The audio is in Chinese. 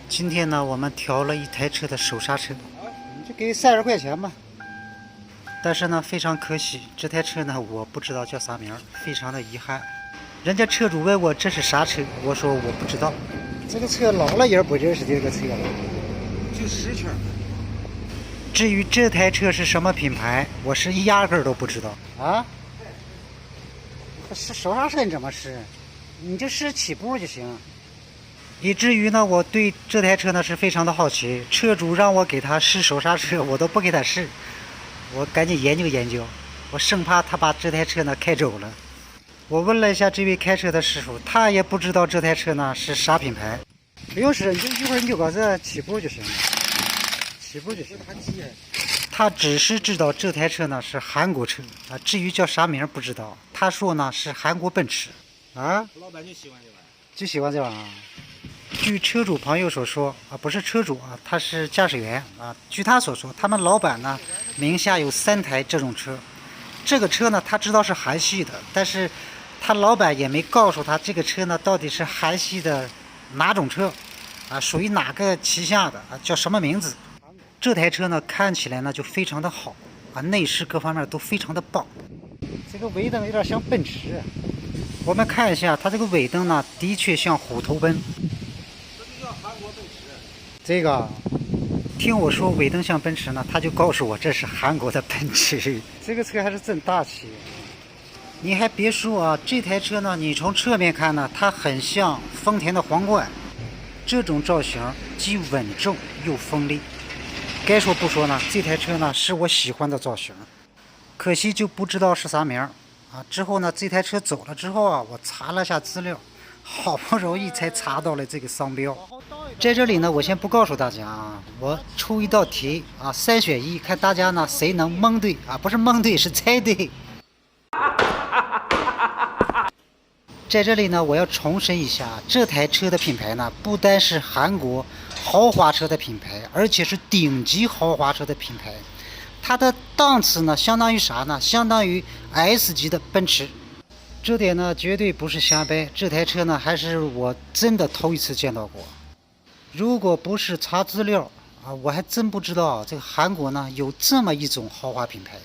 今天呢，我们调了一台车的手刹车，你就给30块钱吧。但是呢，非常可惜，这台车呢，我不知道叫啥名，非常的遗憾。人家车主问我这是啥车，我说我不知道。这个车老了也不认识这个车了，就10圈。至于这台车是什么品牌，我是压根儿都不知道啊。是手刹车你怎么试？你就试起步就行。以至于呢，我对这台车呢是非常的好奇。车主让我给他试手刹车，我都不给他试，我赶紧研究研究，我生怕他把这台车呢开走了。我问了一下这位开车的师傅，他也不知道这台车呢是啥品牌。不用试，你就一会儿你就把这起步就行了，起步就行。他只是知道这台车呢是韩国车啊，至于叫啥名不知道。他说呢是韩国奔驰啊，老板就喜欢这玩意儿，就喜欢这玩意儿。据车主朋友所说啊，不是车主啊，他是驾驶员啊。据他所说，他们老板呢名下有3台这种车。这个车呢，他知道是韩系的，但是他老板也没告诉他这个车呢到底是韩系的哪种车啊，属于哪个旗下的啊，叫什么名字。这台车呢看起来呢就非常的好啊，内饰各方面都非常的棒。这个尾灯有点像奔驰，我们看一下它这个尾灯呢，的确像虎头奔。这就叫韩国奔驰。这个听我说尾灯像奔驰呢，他就告诉我这是韩国的奔驰。这个车还是真大气。你还别说啊，这台车呢，你从侧面看呢，它很像丰田的皇冠。这种造型既稳重又锋利。该说不说呢，这台车呢是我喜欢的造型，可惜就不知道是啥名啊。之后呢，这台车走了之后啊，我查了下资料，好不容易才查到了这个商标。在这里呢，我先不告诉大家啊，我出一道题啊，3选1，看大家呢谁能蒙对啊，不是蒙对，是猜对。在这里呢，我要重申一下，这台车的品牌呢，不单是韩国豪华车的品牌，而且是顶级豪华车的品牌。它的档次呢，相当于啥呢？相当于 S 级的奔驰。这点呢，绝对不是瞎掰。这台车呢，还是我真的头一次见到过。如果不是查资料啊，我还真不知道这个韩国呢有这么一种豪华品牌。